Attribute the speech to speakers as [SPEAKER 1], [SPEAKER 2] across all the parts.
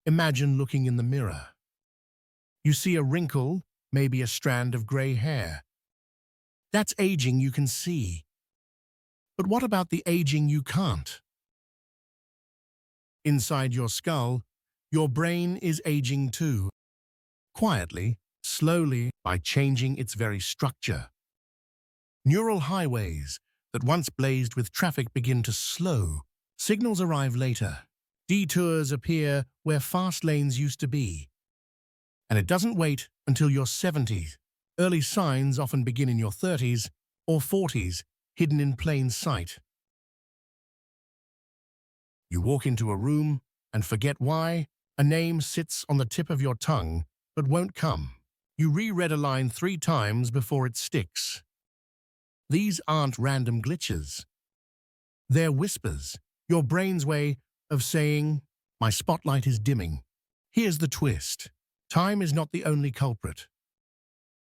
[SPEAKER 1] Imagine looking in the mirror. You see a wrinkle, maybe a strand of gray hair. That's aging you can see. But what about the aging you can't? Inside your skull, your brain is aging too, quietly, slowly, by changing its very structure. Neural highways that once blazed with traffic begin to slow. Signals arrive later. Detours appear where fast lanes used to be. And it doesn't wait until your 70s. Early signs often begin in your 30s or 40s, hidden in plain sight. You walk into a room and forget why. A name sits on the tip of your tongue but won't come. You reread a line 3 times before it sticks. These aren't random glitches. They're whispers, your brain's way of saying, "My spotlight is dimming." Here's the twist. Time is not the only culprit.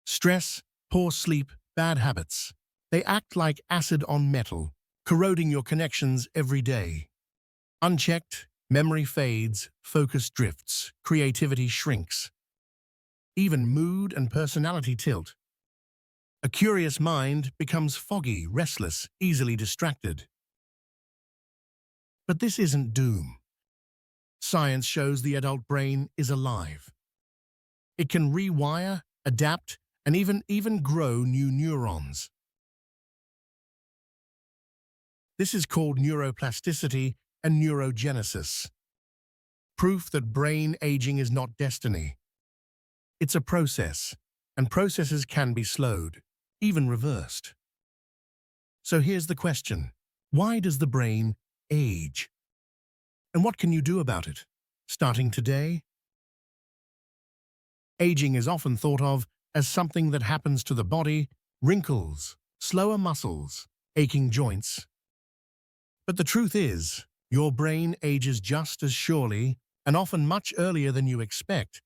[SPEAKER 1] Stress, poor sleep, bad habits. They act like acid on metal, corroding your connections every day. Unchecked, memory fades, focus drifts, creativity shrinks. Even mood and personality tilt. A curious mind becomes foggy, restless, easily distracted. But this isn't doom. Science shows the adult brain is alive. It can rewire, adapt, and even grow new neurons. This is called neuroplasticity and neurogenesis. Proof that brain aging is not destiny. It's a process, and processes can be slowed, even reversed. So here's the question. Why does the brain age? And what can you do about it, starting today? Aging is often thought of as something that happens to the body, wrinkles, slower muscles, aching joints. But the truth is, your brain ages just as surely and often much earlier than you expect.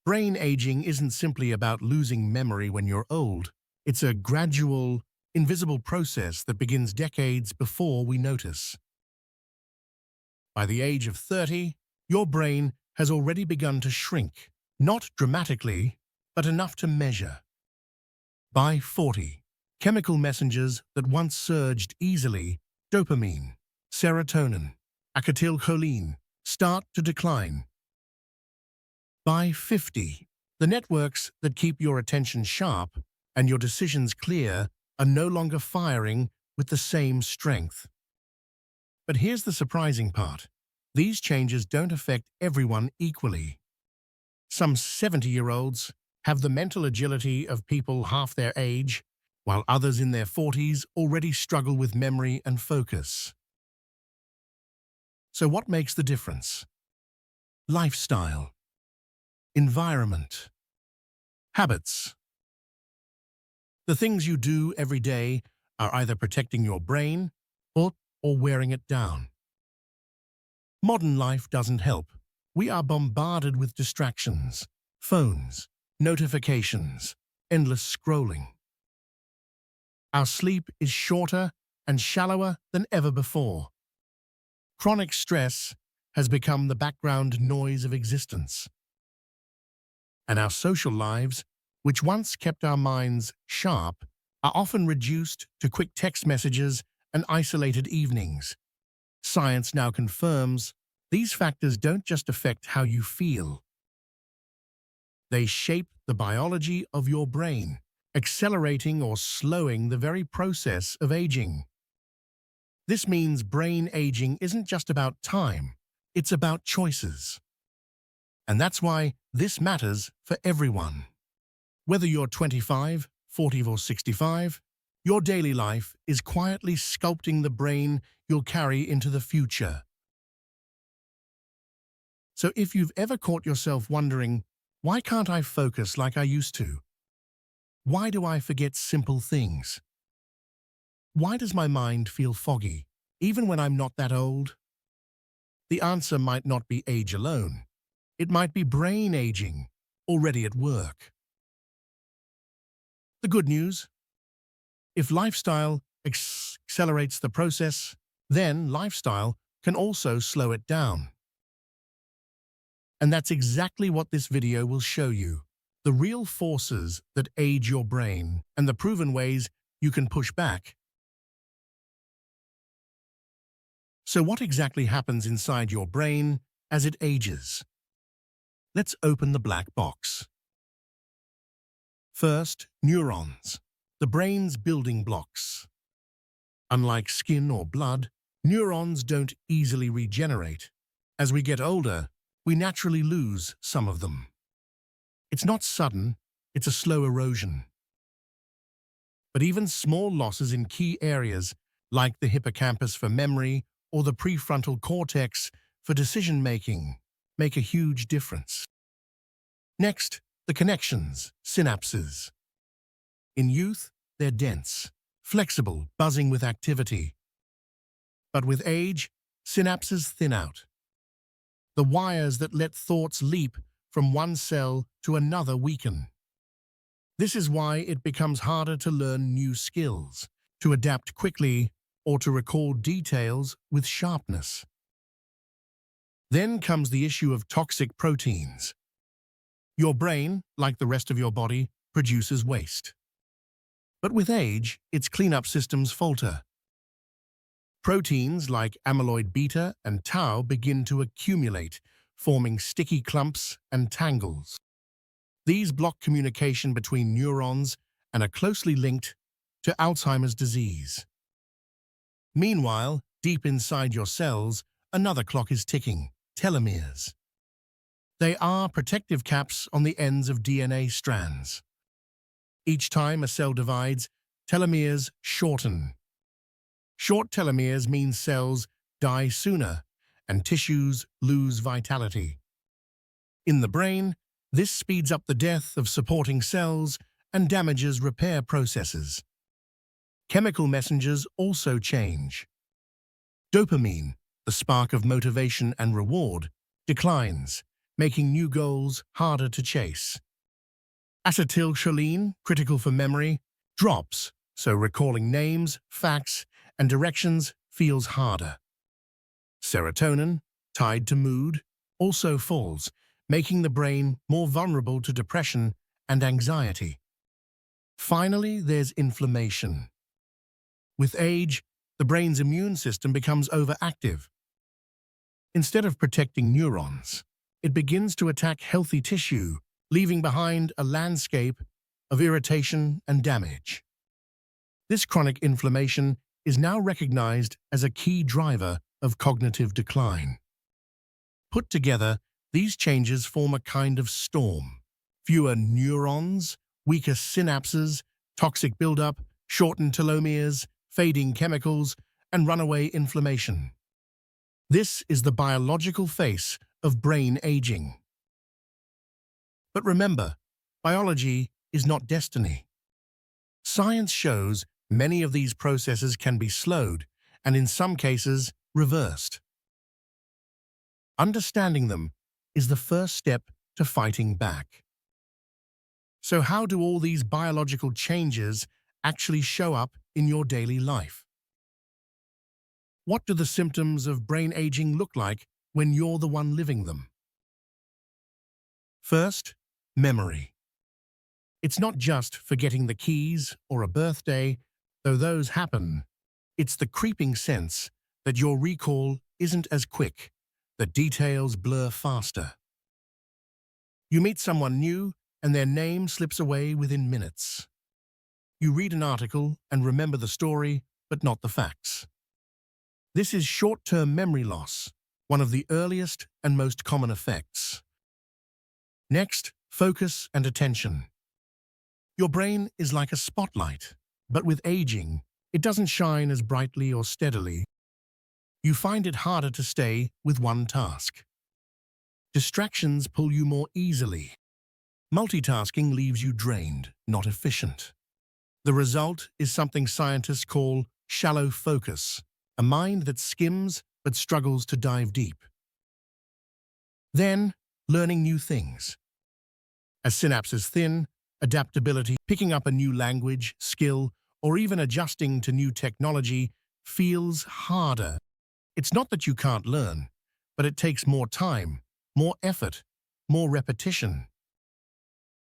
[SPEAKER 1] Brain aging isn't simply about losing memory when you're old. It's a gradual, invisible process that begins decades before we notice. By the age of 30, your brain has already begun to shrink, not dramatically, but enough to measure. By 40, chemical messengers that once surged easily, dopamine, serotonin, acetylcholine, start to decline. By 50, the networks that keep your attention sharp and your decisions clear are no longer firing with the same strength. But here's the surprising part. These changes don't affect everyone equally. Some 70-year-olds have the mental agility of people half their age, while others in their 40s already struggle with memory and focus. So what makes the difference? Lifestyle, environment, habits. The things you do every day are either protecting your brain or wearing it down. Modern life doesn't help. We are bombarded with distractions, phones, notifications, endless scrolling. Our sleep is shorter and shallower than ever before. Chronic stress has become the background noise of existence. And our social lives, which once kept our minds sharp, are often reduced to quick text messages and isolated evenings. Science now confirms these factors don't just affect how you feel. They shape the biology of your brain, accelerating or slowing the very process of aging. This means brain aging isn't just about time, it's about choices. And that's why this matters for everyone. Whether you're 25, 40 or 65, your daily life is quietly sculpting the brain you'll carry into the future. So if you've ever caught yourself wondering, why can't I focus like I used to? Why do I forget simple things? Why does my mind feel foggy, even when I'm not that old? The answer might not be age alone. It might be brain aging, already at work. The good news? If lifestyle accelerates the process, then lifestyle can also slow it down. And that's exactly what this video will show you. The real forces that age your brain and the proven ways you can push back. So what exactly happens inside your brain as it ages? Let's open the black box. First, neurons, the brain's building blocks. Unlike skin or blood, neurons don't easily regenerate. As we get older, we naturally lose some of them. It's not sudden, it's a slow erosion. But even small losses in key areas, like the hippocampus for memory or the prefrontal cortex for decision-making, make a huge difference. Next, the connections, synapses. In youth, they're dense, flexible, buzzing with activity. But with age, synapses thin out. The wires that let thoughts leap from one cell to another weaken. This is why it becomes harder to learn new skills, to adapt quickly, or to recall details with sharpness. Then comes the issue of toxic proteins. Your brain, like the rest of your body, produces waste. But with age, its cleanup systems falter. Proteins like amyloid beta and tau begin to accumulate, forming sticky clumps and tangles. These block communication between neurons and are closely linked to Alzheimer's disease. Meanwhile, deep inside your cells, another clock is ticking, telomeres. They are protective caps on the ends of DNA strands. Each time a cell divides, telomeres shorten. Short telomeres mean cells die sooner and tissues lose vitality. In the brain, this speeds up the death of supporting cells and damages repair processes. Chemical messengers also change. Dopamine, the spark of motivation and reward, declines, making new goals harder to chase. Acetylcholine, critical for memory, drops, so recalling names, facts, and directions feels harder. Serotonin, tied to mood, also falls, making the brain more vulnerable to depression and anxiety. Finally, there's inflammation. With age, the brain's immune system becomes overactive. Instead of protecting neurons, it begins to attack healthy tissue, leaving behind a landscape of irritation and damage. This chronic inflammation is now recognized as a key driver of cognitive decline. Put together, these changes form a kind of storm. Fewer neurons, weaker synapses, toxic buildup, shortened telomeres, fading chemicals, and runaway inflammation. This is the biological face of brain aging. But remember, biology is not destiny. Science shows many of these processes can be slowed and in some cases reversed. Understanding them is the first step to fighting back. So how do all these biological changes actually show up in your daily life? What do the symptoms of brain aging look like when you're the one living them? First, memory. It's not just forgetting the keys or a birthday, though those happen. It's the creeping sense that your recall isn't as quick, that details blur faster. You meet someone new and their name slips away within minutes. You read an article and remember the story, but not the facts. This is short-term memory loss, one of the earliest and most common effects. Next, focus and attention. Your brain is like a spotlight, but with aging, it doesn't shine as brightly or steadily. You find it harder to stay with one task. Distractions pull you more easily. Multitasking leaves you drained, not efficient. The result is something scientists call shallow focus, a mind that skims but struggles to dive deep. Then, learning new things. As synapses thin, adaptability, picking up a new language, skill, or even adjusting to new technology feels harder. It's not that you can't learn, but it takes more time, more effort, more repetition.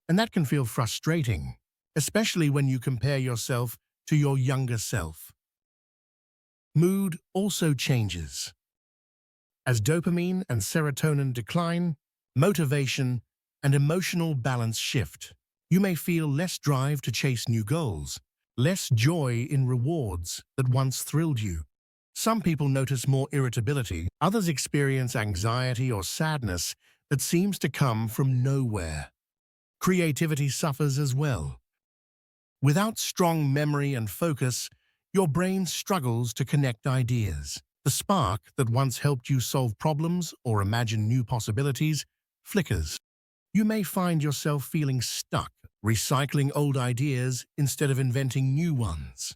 [SPEAKER 1] And that can feel frustrating, especially when you compare yourself to your younger self. Mood also changes. As dopamine and serotonin decline, motivation and emotional balance shift. You may feel less drive to chase new goals, less joy in rewards that once thrilled you. Some people notice more irritability, others experience anxiety or sadness that seems to come from nowhere. Creativity suffers as well. Without strong memory and focus, your brain struggles to connect ideas. The spark that once helped you solve problems or imagine new possibilities flickers. You may find yourself feeling stuck, recycling old ideas instead of inventing new ones.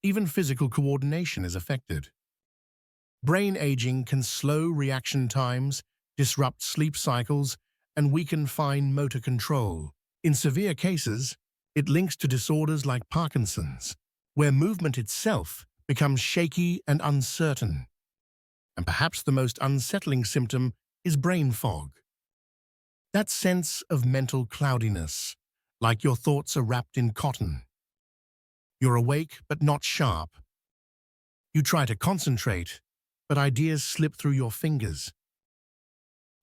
[SPEAKER 1] Even physical coordination is affected. Brain aging can slow reaction times, disrupt sleep cycles, and weaken fine motor control. In severe cases, it links to disorders like Parkinson's, where movement itself becomes shaky and uncertain. And perhaps the most unsettling symptom is brain fog. That sense of mental cloudiness, like your thoughts are wrapped in cotton. You're awake but not sharp. You try to concentrate, but ideas slip through your fingers.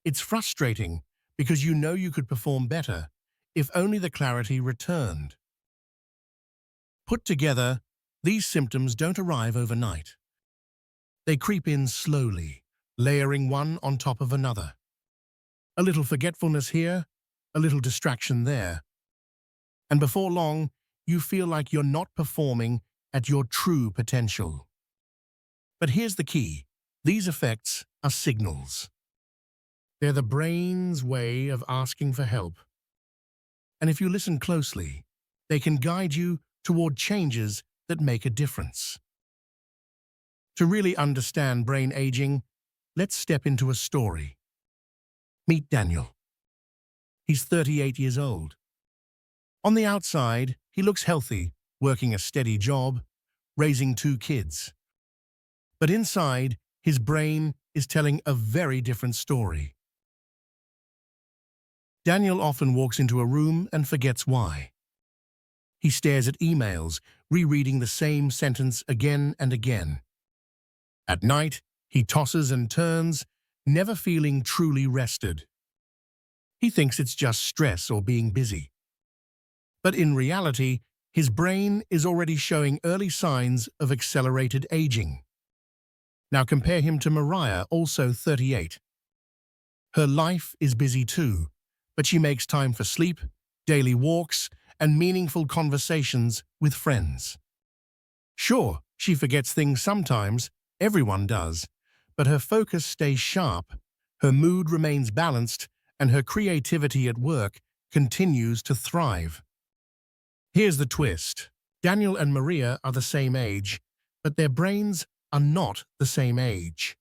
[SPEAKER 1] It's frustrating because you know you could perform better if only the clarity returned. Put together, these symptoms don't arrive overnight. They creep in slowly, layering one on top of another. A little forgetfulness here, a little distraction there. And before long, you feel like you're not performing at your true potential. But here's the key. These effects are signals. They're the brain's way of asking for help. And if you listen closely, they can guide you toward changes that make a difference. To really understand brain aging, let's step into a story. Meet Daniel. He's 38 years old. On the outside, he looks healthy, working a steady job, raising 2 kids. But inside, his brain is telling a very different story. Daniel often walks into a room and forgets why. He stares at emails, rereading the same sentence again and again. At night, he tosses and turns, never feeling truly rested. He thinks it's just stress or being busy. But in reality, his brain is already showing early signs of accelerated aging. Now compare him to Mariah, also 38. Her life is busy too, but she makes time for sleep, daily walks, and meaningful conversations with friends. Sure, she forgets things sometimes, everyone does, but her focus stays sharp, her mood remains balanced, and her creativity at work continues to thrive. Here's the twist. Daniel and Maria are the same age, but their brains are not the same age.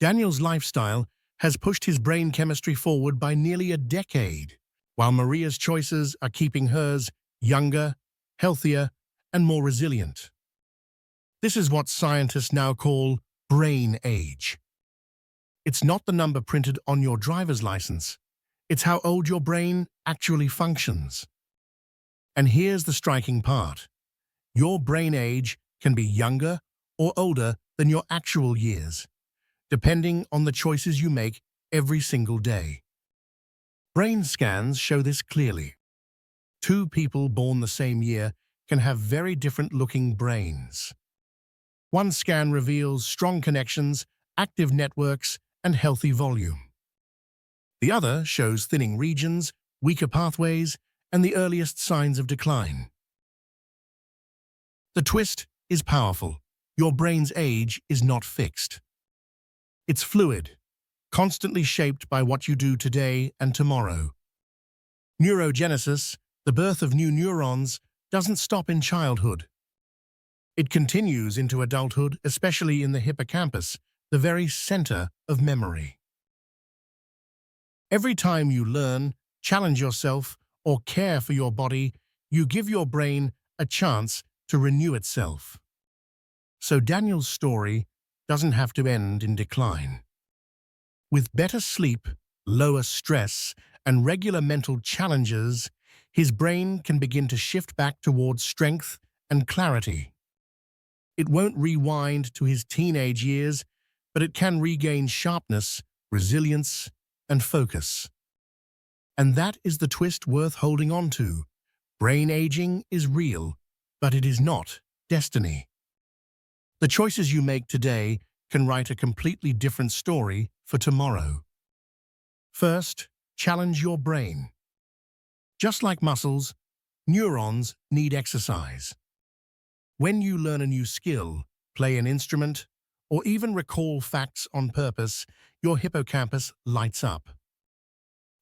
[SPEAKER 1] Daniel's lifestyle has pushed his brain chemistry forward by nearly a decade, while Maria's choices are keeping hers younger, healthier, and more resilient. This is what scientists now call brain age. It's not the number printed on your driver's license. It's how old your brain actually functions. And here's the striking part. Your brain age can be younger or older than your actual years, depending on the choices you make every single day. Brain scans show this clearly. 2 people born the same year can have very different-looking brains. One scan reveals strong connections, active networks, and healthy volume. The other shows thinning regions, weaker pathways, and the earliest signs of decline. The twist is powerful. Your brain's age is not fixed. It's fluid, constantly shaped by what you do today and tomorrow. Neurogenesis, the birth of new neurons, doesn't stop in childhood. It continues into adulthood, especially in the hippocampus, the very center of memory. Every time you learn, challenge yourself, or care for your body, you give your brain a chance to renew itself. So Daniel's story doesn't have to end in decline. With better sleep, lower stress, and regular mental challenges, his brain can begin to shift back towards strength and clarity. It won't rewind to his teenage years, but it can regain sharpness, resilience, and focus. And that is the twist worth holding on to. Brain aging is real, but it is not destiny. The choices you make today can write a completely different story for tomorrow. First, challenge your brain. Just like muscles, neurons need exercise. When you learn a new skill, play an instrument, or even recall facts on purpose, your hippocampus lights up.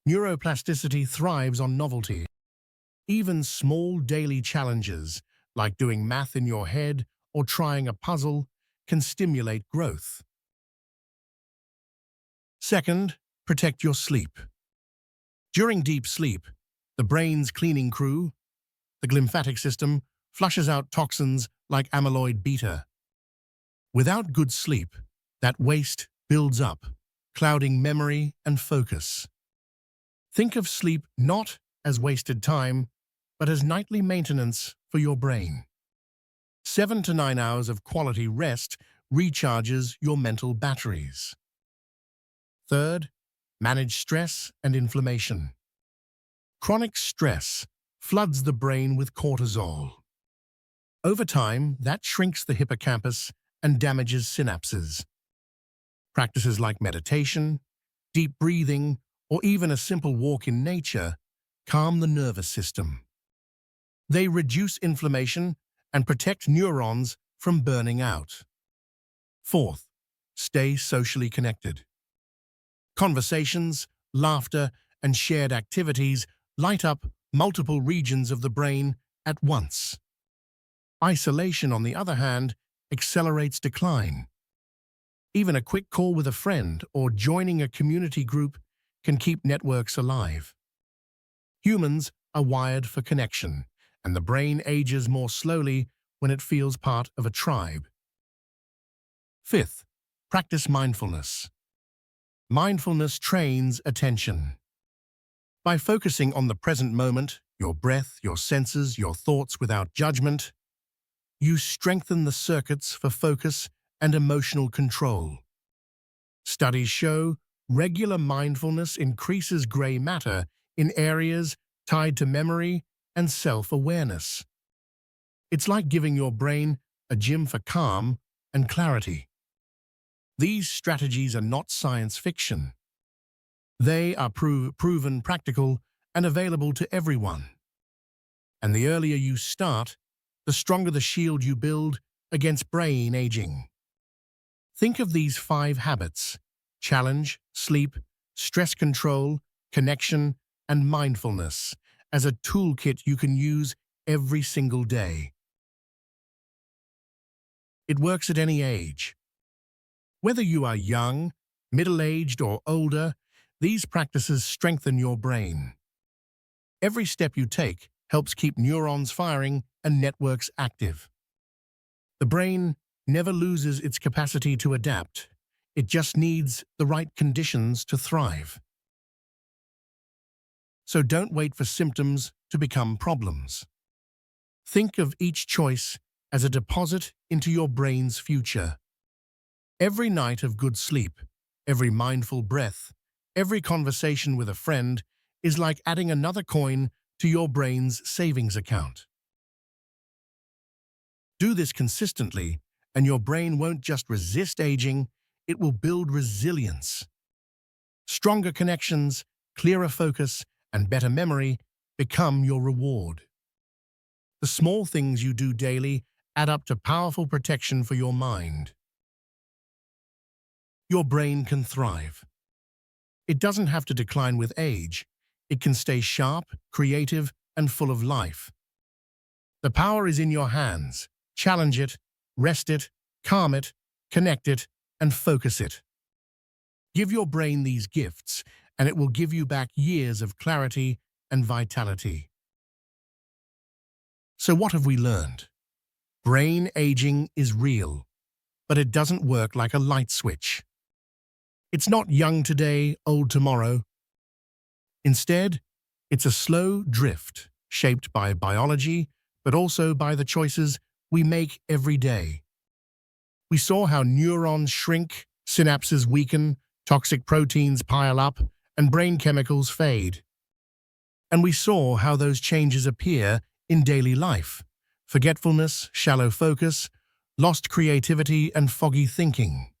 [SPEAKER 1] Neuroplasticity thrives on novelty. Even small daily challenges, like doing math in your head or trying a puzzle, can stimulate growth. Second, protect your sleep. During deep sleep, the brain's cleaning crew, the glymphatic system, flushes out toxins like amyloid beta. Without good sleep, that waste builds up, clouding memory and focus. Think of sleep not as wasted time, but as nightly maintenance for your brain. 7 to 9 hours of quality rest recharges your mental batteries. Third, manage stress and inflammation. Chronic stress floods the brain with cortisol. Over time, that shrinks the hippocampus and damages synapses. Practices like meditation, deep breathing, or even a simple walk in nature calm the nervous system. They reduce inflammation and protect neurons from burning out. Fourth, stay socially connected. Conversations, laughter, and shared activities light up multiple regions of the brain at once. Isolation, on the other hand, accelerates decline. Even a quick call with a friend or joining a community group can keep networks alive. Humans are wired for connection, and the brain ages more slowly when it feels part of a tribe. Fifth, practice mindfulness. Mindfulness trains attention. By focusing on the present moment, your breath, your senses, your thoughts without judgment, you strengthen the circuits for focus and emotional control. Studies show regular mindfulness increases gray matter in areas tied to memory and self-awareness. It's like giving your brain a gym for calm and clarity. These strategies are not science fiction. They are proven practical and available to everyone. And the earlier you start, the stronger the shield you build against brain aging. Think of these 5 habits: challenge, sleep, stress control, connection, and mindfulness as a toolkit you can use every single day. It works at any age. Whether you are young, middle-aged, or older, these practices strengthen your brain. Every step you take helps keep neurons firing and networks active. The brain never loses its capacity to adapt. It just needs the right conditions to thrive. So don't wait for symptoms to become problems. Think of each choice as a deposit into your brain's future. Every night of good sleep, every mindful breath, every conversation with a friend is like adding another coin to your brain's savings account. Do this consistently, and your brain won't just resist aging, it will build resilience. Stronger connections, clearer focus, and better memory become your reward. The small things you do daily add up to powerful protection for your mind. Your brain can thrive. It doesn't have to decline with age. It can stay sharp, creative, and full of life. The power is in your hands. Challenge it, rest it, calm it, connect it, and focus it. Give your brain these gifts, and it will give you back years of clarity and vitality. So what have we learned? Brain aging is real, but it doesn't work like a light switch. It's not young today, old tomorrow. Instead, it's a slow drift shaped by biology, but also by the choices we make every day. We saw how neurons shrink, synapses weaken, toxic proteins pile up, and brain chemicals fade. And we saw how those changes appear in daily life: forgetfulness, shallow focus, lost creativity, and foggy thinking.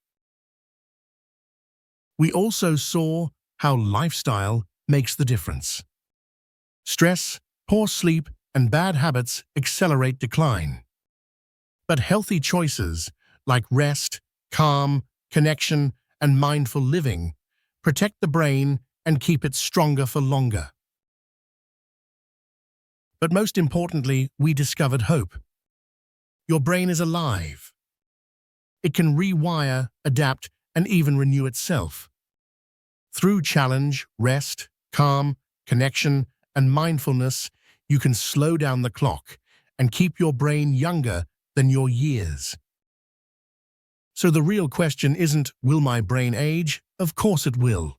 [SPEAKER 1] We also saw how lifestyle makes the difference. Stress, poor sleep, and bad habits accelerate decline. But healthy choices like rest, calm, connection, and mindful living protect the brain and keep it stronger for longer. But most importantly, we discovered hope. Your brain is alive. It can rewire, adapt, and even renew itself. Through challenge, rest, calm, connection, and mindfulness, you can slow down the clock and keep your brain younger than your years. So the real question isn't, will my brain age? Of course it will.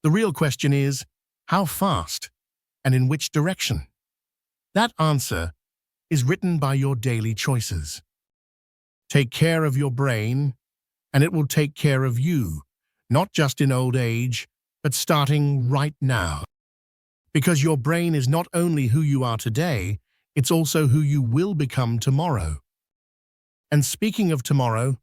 [SPEAKER 1] The real question is, how fast and in which direction? That answer is written by your daily choices. Take care of your brain, and it will take care of you, not just in old age, but starting right now. Because your brain is not only who you are today, it's also who you will become tomorrow. And speaking of tomorrow,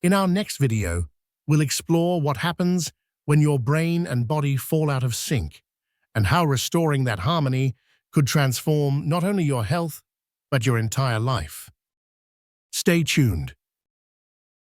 [SPEAKER 1] in our next video, we'll explore what happens when your brain and body fall out of sync, and how restoring that harmony could transform not only your health, but your entire life. Stay tuned.